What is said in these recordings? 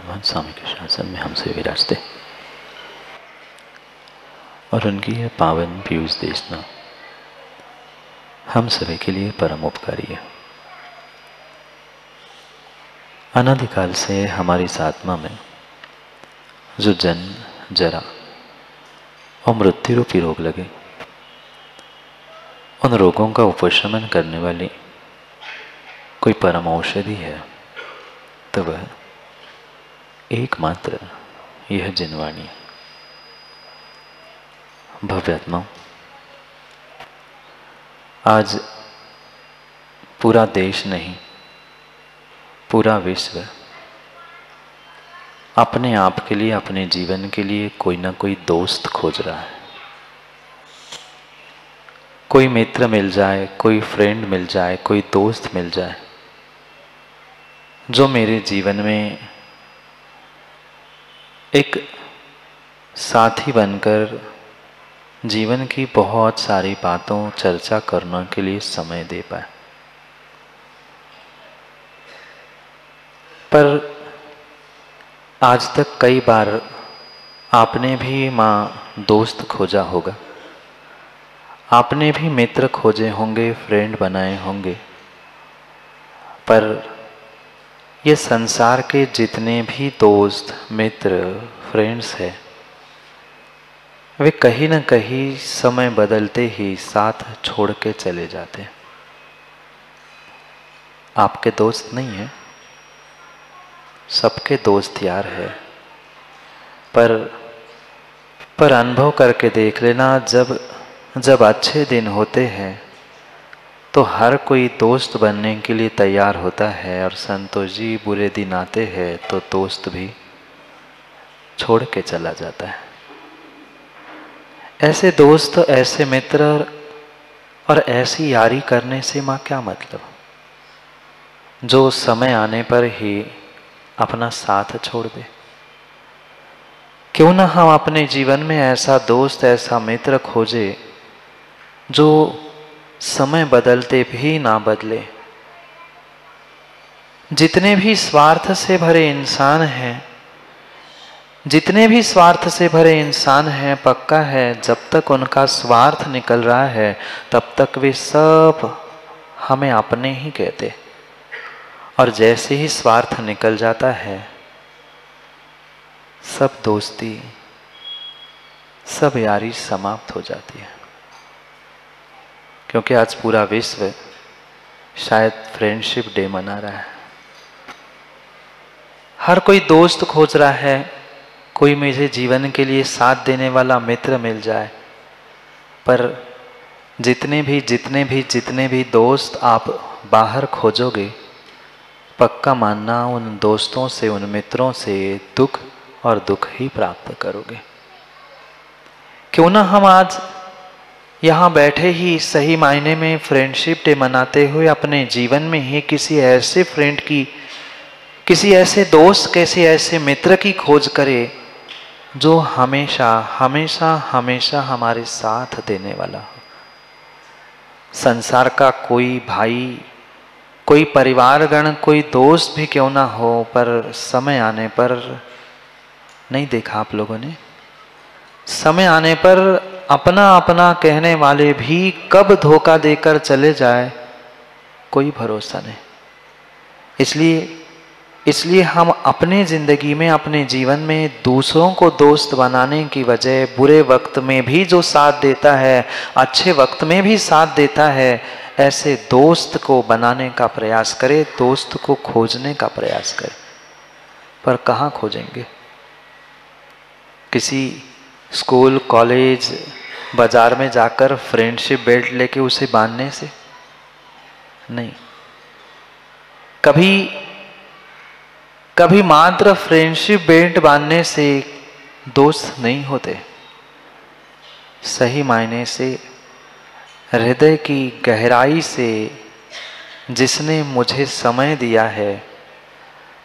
भगवान स्वामी के शासन में हमसे विराजते और उनकी यह पावन पीयूष देशना हम सभी के लिए परम उपकारी है। अनादिकाल से हमारी इस आत्मा में जो जन्म, जरा और मृत्यु रूपी रोग लगे, उन रोगों का उपशमन करने वाली कोई परम औषधि है तो वह एकमात्र यह जिनवाणी है। भव्यात्माओं, आज पूरा देश नहीं, पूरा विश्व अपने आप के लिए, अपने जीवन के लिए कोई ना कोई दोस्त खोज रहा है। कोई मित्र मिल जाए, कोई फ्रेंड मिल जाए, कोई दोस्त मिल जाए जो मेरे जीवन में एक साथी बनकर जीवन की बहुत सारी बातों चर्चा करने के लिए समय दे पाए। पर आज तक कई बार आपने भी माँ दोस्त खोजा होगा, आपने भी मित्र खोजे होंगे, फ्रेंड बनाए होंगे, पर ये संसार के जितने भी दोस्त, मित्र, फ्रेंड्स हैं, वे कहीं न कहीं समय बदलते ही साथ छोड़ के चले जाते हैं। आपके दोस्त नहीं है, सबके दोस्त यार है, पर अनुभव करके देख लेना, जब अच्छे दिन होते हैं तो हर कोई दोस्त बनने के लिए तैयार होता है, और संतोष जी बुरे दिन आते हैं तो दोस्त भी छोड़ के चला जाता है। ऐसे दोस्त, ऐसे मित्र और ऐसी यारी करने से माँ क्या मतलब, जो समय आने पर ही अपना साथ छोड़ दे। क्यों ना हम अपने जीवन में ऐसा दोस्त, ऐसा मित्र खोजे जो समय बदलते भी ना बदले। जितने भी स्वार्थ से भरे इंसान हैं, जितने भी स्वार्थ से भरे इंसान हैं, पक्का है जब तक उनका स्वार्थ निकल रहा है तब तक वे सब हमें अपने ही कहते, और जैसे ही स्वार्थ निकल जाता है सब दोस्ती, सब यारी समाप्त हो जाती है। क्योंकि आज पूरा विश्व शायद फ्रेंडशिप डे मना रहा है। हर कोई दोस्त खोज रहा है, कोई मुझे जीवन के लिए साथ देने वाला मित्र मिल जाए। पर जितने भी दोस्त आप बाहर खोजोगे, पक्का मानना उन दोस्तों से, उन मित्रों से दुख और दुख ही प्राप्त करोगे। क्यों ना हम आज यहाँ बैठे ही सही मायने में फ्रेंडशिप डे मनाते हुए अपने जीवन में ही किसी ऐसे फ्रेंड की, किसी ऐसे दोस्त, किसी ऐसे मित्र की खोज करें जो हमेशा हमेशा हमेशा हमारे साथ देने वाला हो। संसार का कोई भाई, कोई परिवारगण, कोई दोस्त भी क्यों ना हो, पर समय आने पर, नहीं देखा आप लोगों ने, समय आने पर अपना अपना कहने वाले भी कब धोखा देकर चले जाए कोई भरोसा नहीं। इसलिए हम अपने जिंदगी में, अपने जीवन में दूसरों को दोस्त बनाने की बजाय बुरे वक्त में भी जो साथ देता है, अच्छे वक्त में भी साथ देता है, ऐसे दोस्त को बनाने का प्रयास करें, दोस्त को खोजने का प्रयास करें। पर कहाँ खोजेंगे? किसी स्कूल, कॉलेज, बाजार में जाकर फ्रेंडशिप बेल्ट लेके उसे बांधने से नहीं। कभी मात्र फ्रेंडशिप बेल्ट बांधने से दोस्त नहीं होते। सही मायने से हृदय की गहराई से जिसने मुझे समय दिया है,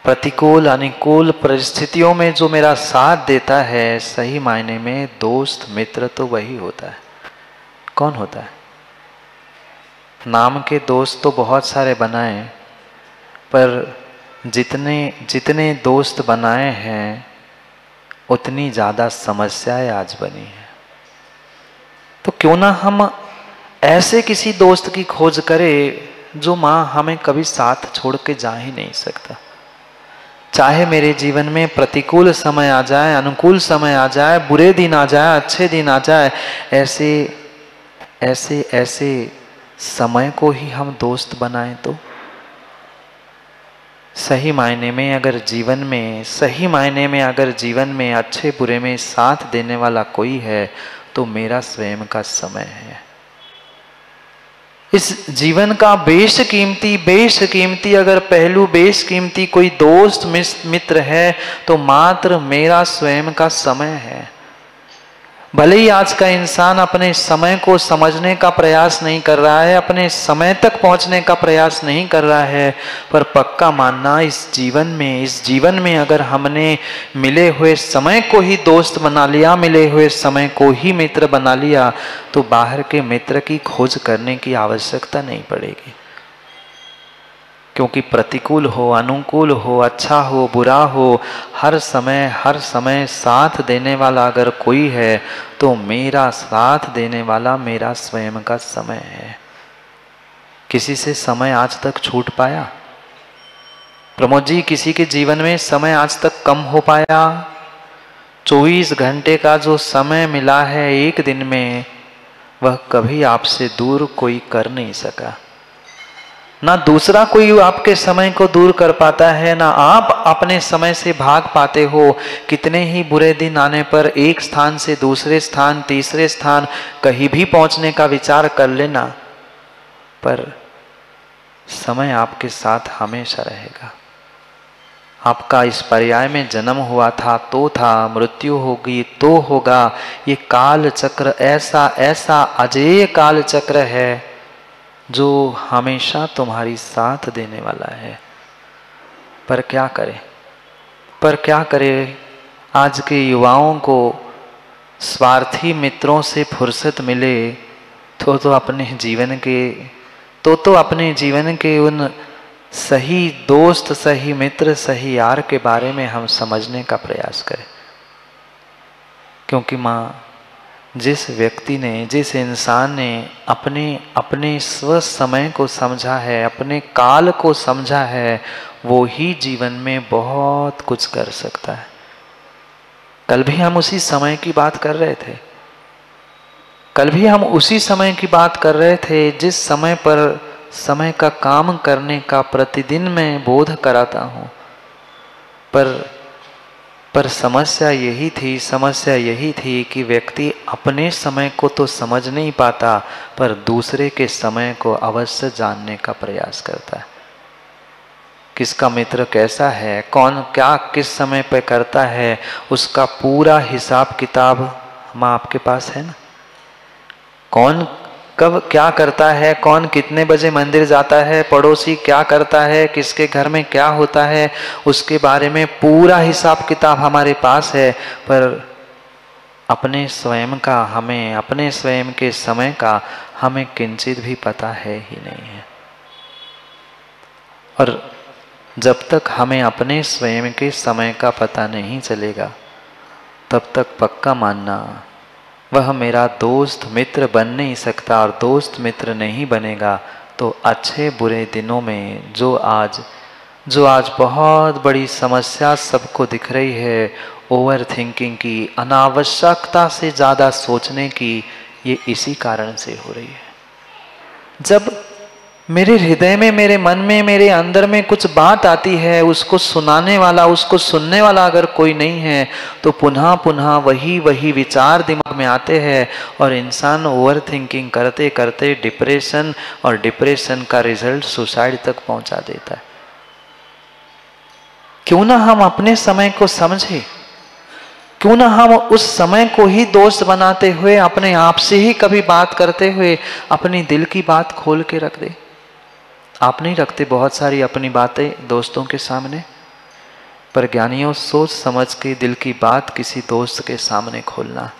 प्रतिकूल अनुकूल परिस्थितियों में जो मेरा साथ देता है, सही मायने में दोस्त, मित्र तो वही होता है। कौन होता है? नाम के दोस्त तो बहुत सारे बनाए, पर जितने जितने दोस्त बनाए हैं उतनी ज़्यादा समस्याएं आज बनी हैं। तो क्यों ना हम ऐसे किसी दोस्त की खोज करें जो माँ हमें कभी साथ छोड़ के जा ही नहीं सकता। चाहे मेरे जीवन में प्रतिकूल समय आ जाए, अनुकूल समय आ जाए, बुरे दिन आ जाए, अच्छे दिन आ जाए, ऐसे ऐसे ऐसे समय को ही हम दोस्त बनाएं तो सही मायने में अगर जीवन में, सही मायने में अगर जीवन में अच्छे बुरे में साथ देने वाला कोई है तो मेरा स्वयं का समय है। इस जीवन का बेशकीमती अगर पहलू, बेशकीमती कोई दोस्त मित्र है तो मात्र मेरा स्वयं का समय है। भले ही आज का इंसान अपने समय को समझने का प्रयास नहीं कर रहा है, अपने समय तक पहुंचने का प्रयास नहीं कर रहा है, पर पक्का मानना इस जीवन में अगर हमने मिले हुए समय को ही दोस्त बना लिया, मिले हुए समय को ही मित्र बना लिया, तो बाहर के मित्र की खोज करने की आवश्यकता नहीं पड़ेगी। क्योंकि प्रतिकूल हो, अनुकूल हो, अच्छा हो, बुरा हो, हर समय साथ देने वाला अगर कोई है तो मेरा साथ देने वाला मेरा स्वयं का समय है। किसी से समय आज तक छूट पाया? प्रमोद जी, किसी के जीवन में समय आज तक कम हो पाया? 24 घंटे का जो समय मिला है एक दिन में, वह कभी आपसे दूर कोई कर नहीं सका। ना दूसरा कोई आपके समय को दूर कर पाता है, ना आप अपने समय से भाग पाते हो। कितने ही बुरे दिन आने पर एक स्थान से दूसरे स्थान, तीसरे स्थान, कहीं भी पहुंचने का विचार कर लेना, पर समय आपके साथ हमेशा रहेगा। आपका इस पर्याय में जन्म हुआ था तो था, मृत्यु होगी तो होगा। ये काल चक्र ऐसा अजेय काल चक्र है जो हमेशा तुम्हारी साथ देने वाला है। पर क्या करें आज के युवाओं को स्वार्थी मित्रों से फुर्सत मिले तो अपने जीवन के उन सही दोस्त, सही मित्र, सही यार के बारे में हम समझने का प्रयास करें। क्योंकि माँ, जिस व्यक्ति ने, जिस इंसान ने अपने स्व समय को समझा है, अपने काल को समझा है, वो ही जीवन में बहुत कुछ कर सकता है। कल भी हम उसी समय की बात कर रहे थे, जिस समय पर समय का काम करने का प्रतिदिन मैं बोध कराता हूँ। पर समस्या यही थी कि व्यक्ति अपने समय को तो समझ नहीं पाता, पर दूसरे के समय को अवश्य जानने का प्रयास करता है। किसका मित्र कैसा है, कौन क्या किस समय पे करता है, उसका पूरा हिसाब किताब माँ आपके पास है ना। कौन कब क्या करता है, कौन कितने बजे मंदिर जाता है, पड़ोसी क्या करता है, किसके घर में क्या होता है, उसके बारे में पूरा हिसाब किताब हमारे पास है। पर अपने स्वयं के समय का हमें किंचित भी पता है ही नहीं है। और जब तक हमें अपने स्वयं के समय का पता नहीं चलेगा, तब तक पक्का मानना वह मेरा दोस्त मित्र बन नहीं सकता। और दोस्त मित्र नहीं बनेगा तो अच्छे बुरे दिनों में जो आज बहुत बड़ी समस्या सबको दिख रही है, ओवर थिंकिंग की, अनावश्यकता से ज़्यादा सोचने की, ये इसी कारण से हो रही है। जब मेरे हृदय में, मेरे मन में, मेरे अंदर में कुछ बात आती है, उसको सुनाने वाला, उसको सुनने वाला अगर कोई नहीं है, तो पुनः पुनः वही विचार दिमाग में आते हैं और इंसान ओवर थिंकिंग करते करते डिप्रेशन, और डिप्रेशन का रिजल्ट सुसाइड तक पहुंचा देता है। क्यों ना हम अपने समय को समझें, क्यों ना हम उस समय को ही दोस्त बनाते हुए, अपने आप से ही कभी बात करते हुए अपनी दिल की बात खोल के रख दे। आप नहीं रखते बहुत सारी अपनी बातें दोस्तों के सामने, पर ज्ञानियों सोच समझ के दिल की बात किसी दोस्त के सामने खोलना।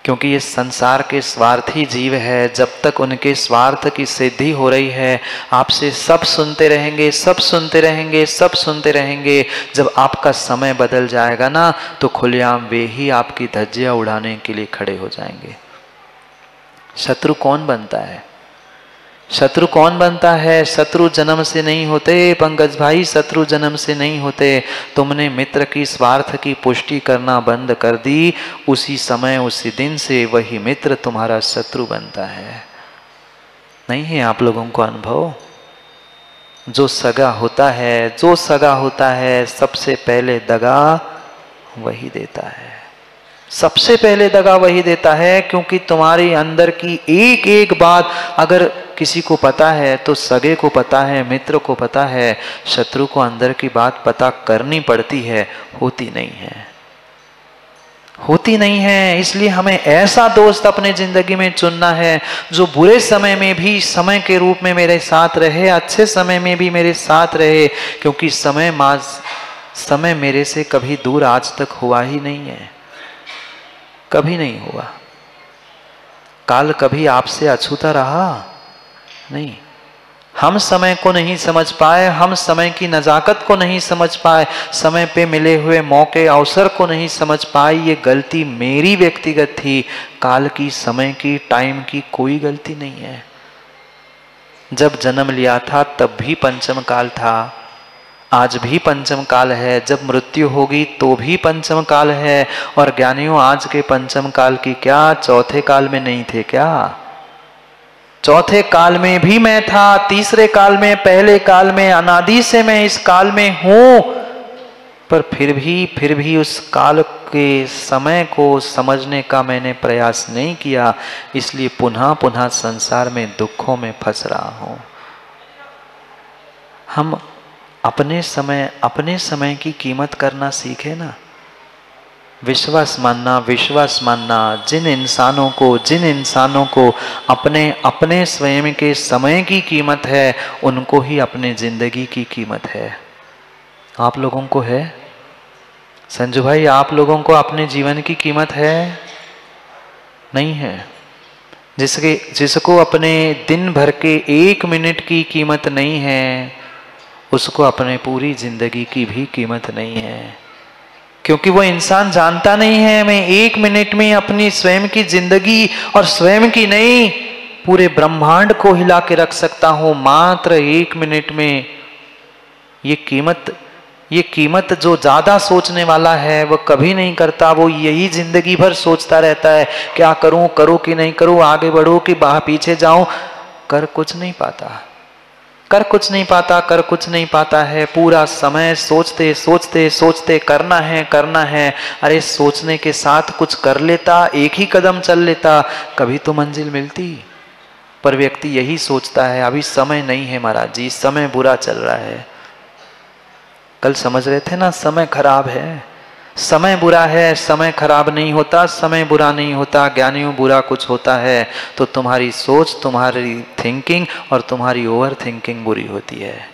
क्योंकि ये संसार के स्वार्थी जीव है। जब तक उनके स्वार्थ की सिद्धि हो रही है, आपसे सब सुनते रहेंगे, सब सुनते रहेंगे, सब सुनते रहेंगे। जब आपका समय बदल जाएगा ना, तो खुलेआम वे ही आपकी धज्जियां उड़ाने के लिए खड़े हो जाएंगे। शत्रु कौन बनता है? शत्रु कौन बनता है? शत्रु जन्म से नहीं होते पंकज भाई, शत्रु जन्म से नहीं होते। तुमने मित्र की स्वार्थ की पुष्टि करना बंद कर दी, उसी समय उसी दिन से वही मित्र तुम्हारा शत्रु बनता है। नहीं है आप लोगों को अनुभव? जो सगा होता है, जो सगा होता है, सबसे पहले दगा वही देता है। सबसे पहले दगा वही देता है, क्योंकि तुम्हारे अंदर की एक एक बात अगर किसी को पता है तो सगे को पता है, मित्र को पता है। शत्रु को अंदर की बात पता करनी पड़ती है, होती नहीं है, होती नहीं है। इसलिए हमें ऐसा दोस्त अपने जिंदगी में चुनना है जो बुरे समय में भी समय के रूप में मेरे साथ रहे, अच्छे समय में भी मेरे साथ रहे। क्योंकि समय मेरे से कभी दूर आज तक हुआ ही नहीं है, कभी नहीं हुआ। काल कभी आपसे अछूता रहा नहीं। हम समय को नहीं समझ पाए, हम समय की नजाकत को नहीं समझ पाए, समय पे मिले हुए मौके अवसर को नहीं समझ पाए। ये गलती मेरी व्यक्तिगत थी। काल की, समय की, टाइम की कोई गलती नहीं है। जब जन्म लिया था तब भी पंचम काल था, आज भी पंचम काल है। जब मृत्यु होगी तो भी पंचम काल है। और ज्ञानियों, आज के पंचम काल की क्या चौथे काल में नहीं थे क्या? चौथे काल में भी मैं था, तीसरे काल में, पहले काल में, अनादि से मैं इस काल में हूं। पर फिर भी उस काल के समय को समझने का मैंने प्रयास नहीं किया, इसलिए पुनः पुनः संसार में दुखों में फंस रहा हूं। हम अपने समय की कीमत करना सीखे ना। विश्वास मानना। जिन इंसानों को अपने स्वयं के समय की कीमत है, उनको ही अपने जिंदगी की कीमत है। आप लोगों को है? संजू भाई, आप लोगों को अपने जीवन की कीमत है? नहीं है। जिसको अपने दिन भर के 1 मिनट की कीमत नहीं है, उसको अपने पूरी जिंदगी की भी कीमत नहीं है। क्योंकि वो इंसान जानता नहीं है मैं 1 मिनट में अपनी स्वयं की जिंदगी, और स्वयं की नहीं, पूरे ब्रह्मांड को हिला के रख सकता हूं मात्र 1 मिनट में। ये कीमत जो ज्यादा सोचने वाला है वो कभी नहीं करता। वो यही जिंदगी भर सोचता रहता है, क्या करूं कि नहीं करूं, आगे बढ़ूं कि पीछे जाऊं। कर कुछ नहीं पाता है। पूरा समय सोचते करना है। अरे सोचने के साथ कुछ कर लेता, एक ही कदम चल लेता, कभी तो मंजिल मिलती। पर व्यक्ति यही सोचता है, अभी समय नहीं है महाराज जी, समय बुरा चल रहा है। कल समझ रहे थे ना, समय खराब है, समय बुरा है। समय खराब नहीं होता, समय बुरा नहीं होता। ज्ञानियों, बुरा कुछ होता है तो तुम्हारी सोच, तुम्हारी थिंकिंग और तुम्हारी ओवर थिंकिंग बुरी होती है।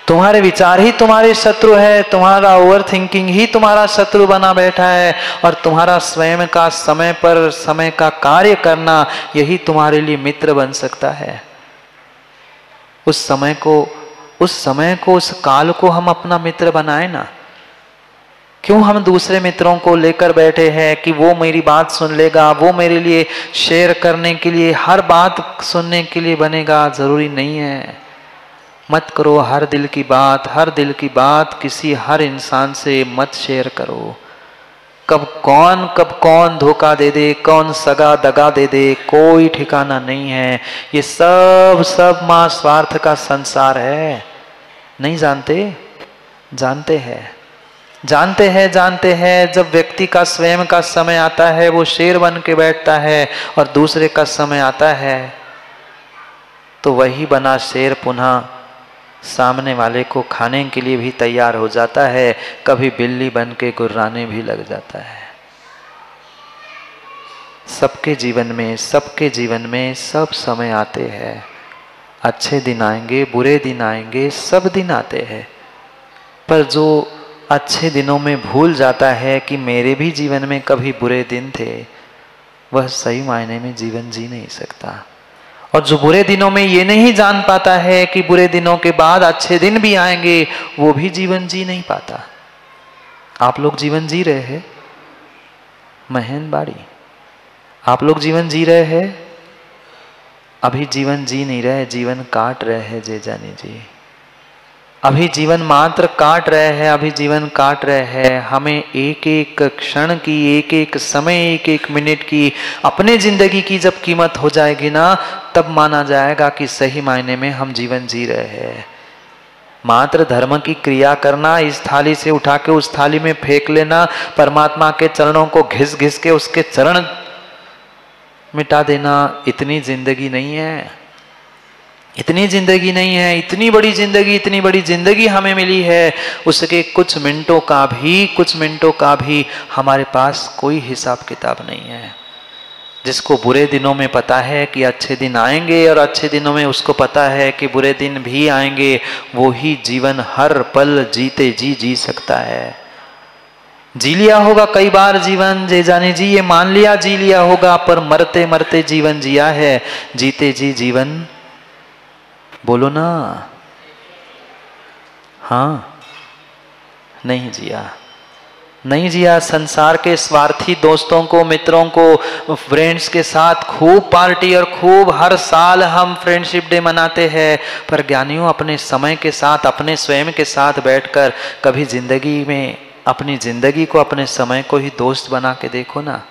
तुम्हारे विचार ही तुम्हारे शत्रु है, तुम्हारा ओवर थिंकिंग ही तुम्हारा शत्रु बना बैठा है। और तुम्हारा स्वयं का समय का कार्य करना, यही तुम्हारे लिए मित्र बन सकता है। उस काल को हम अपना मित्र बनाए ना। क्यों हम दूसरे मित्रों को लेकर बैठे हैं कि वो मेरी बात सुन लेगा, वो मेरे लिए शेयर करने के लिए, हर बात सुनने के लिए बनेगा? जरूरी नहीं है। मत करो हर दिल की बात किसी हर इंसान से मत शेयर करो। कब कौन धोखा दे दे, कौन सगा दगा दे दे, कोई ठिकाना नहीं है। ये सब मां स्वार्थ का संसार है। नहीं जानते हैं। जब व्यक्ति का स्वयं का समय आता है, वो शेर बन के बैठता है, और दूसरे का समय आता है तो वही बना शेर पुनः सामने वाले को खाने के लिए भी तैयार हो जाता है। कभी बिल्ली बन के गुर्राने भी लग जाता है। सबके जीवन में सब समय आते हैं। अच्छे दिन आएंगे, बुरे दिन आएंगे, सब दिन आते हैं। पर अच्छे दिनों में भूल जाता है कि मेरे भी जीवन में कभी बुरे दिन थे, वह सही मायने में जीवन जी नहीं सकता। और जो बुरे दिनों में ये नहीं जान पाता है कि बुरे दिनों के बाद अच्छे दिन भी आएंगे, वो भी जीवन जी नहीं पाता। आप लोग जीवन जी रहे हैं महेन बाड़ी, आप लोग जीवन जी रहे हैं, अभी जीवन जी नहीं रहे, जीवन काट रहे हैं जेजानी जी। अभी जीवन मात्र काट रहे हैं, अभी जीवन काट रहे हैं। हमें एक एक क्षण की, एक एक समय, एक एक मिनट की, अपने जिंदगी की जब कीमत हो जाएगी ना, तब माना जाएगा कि सही मायने में हम जीवन जी रहे हैं। मात्र धर्म की क्रिया करना, इस थाली से उठा के उस थाली में फेंक लेना, परमात्मा के चरणों को घिस घिस के उसके चरण मिटा देना, इतनी जिंदगी नहीं है। इतनी जिंदगी नहीं है। इतनी बड़ी जिंदगी हमें मिली है, उसके कुछ मिनटों का भी हमारे पास कोई हिसाब किताब नहीं है। जिसको बुरे दिनों में पता है कि अच्छे दिन आएंगे, और अच्छे दिनों में उसको पता है कि बुरे दिन भी आएंगे, वो ही जीवन हर पल जीते जी सकता है। जी लिया होगा कई बार जीवन, जेजानी जी ये मान लिया जी लिया होगा, पर मरते मरते जीवन जिया है, जीते जी जीवन बोलो ना, हाँ नहीं जिया। संसार के स्वार्थी दोस्तों को, मित्रों को, फ्रेंड्स के साथ खूब पार्टी और खूब हर साल हम फ्रेंडशिप डे मनाते हैं, पर ज्ञानियों अपने समय के साथ, अपने स्वयं के साथ बैठकर कभी जिंदगी में अपनी जिंदगी को, अपने समय को ही दोस्त बना के देखो ना।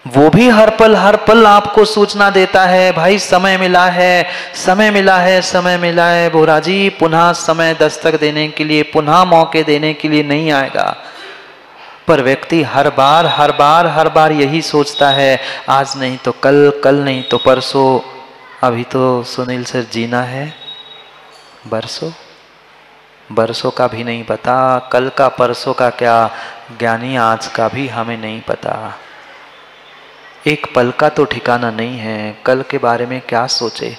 वो भी हर पल आपको सूचना देता है, भाई समय मिला है भोरा जी, पुनः समय दस्तक देने के लिए, पुनः मौके देने के लिए नहीं आएगा। पर व्यक्ति हर बार यही सोचता है, आज नहीं तो कल नहीं तो परसों। अभी तो सुनील सर जीना है बरसों का भी नहीं पता, कल का परसों का क्या, ज्ञानी आज का भी हमें नहीं पता। एक पल का तो ठिकाना नहीं है, कल के बारे में क्या सोचे,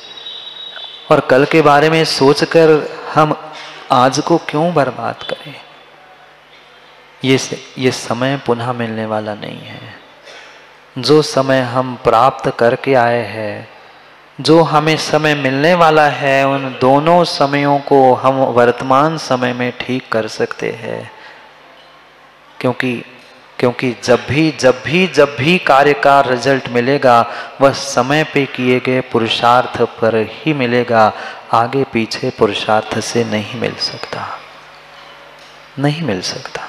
और कल के बारे में सोचकर हम आज को क्यों बर्बाद करें। ये समय पुनः मिलने वाला नहीं है। जो समय हम प्राप्त करके आए हैं, जो हमें समय मिलने वाला है, उन दोनों समयों को हम वर्तमान समय में ठीक कर सकते हैं। क्योंकि जब भी कार्य का रिजल्ट मिलेगा, वह समय पे किए गए पुरुषार्थ पर ही मिलेगा। आगे पीछे पुरुषार्थ से नहीं मिल सकता।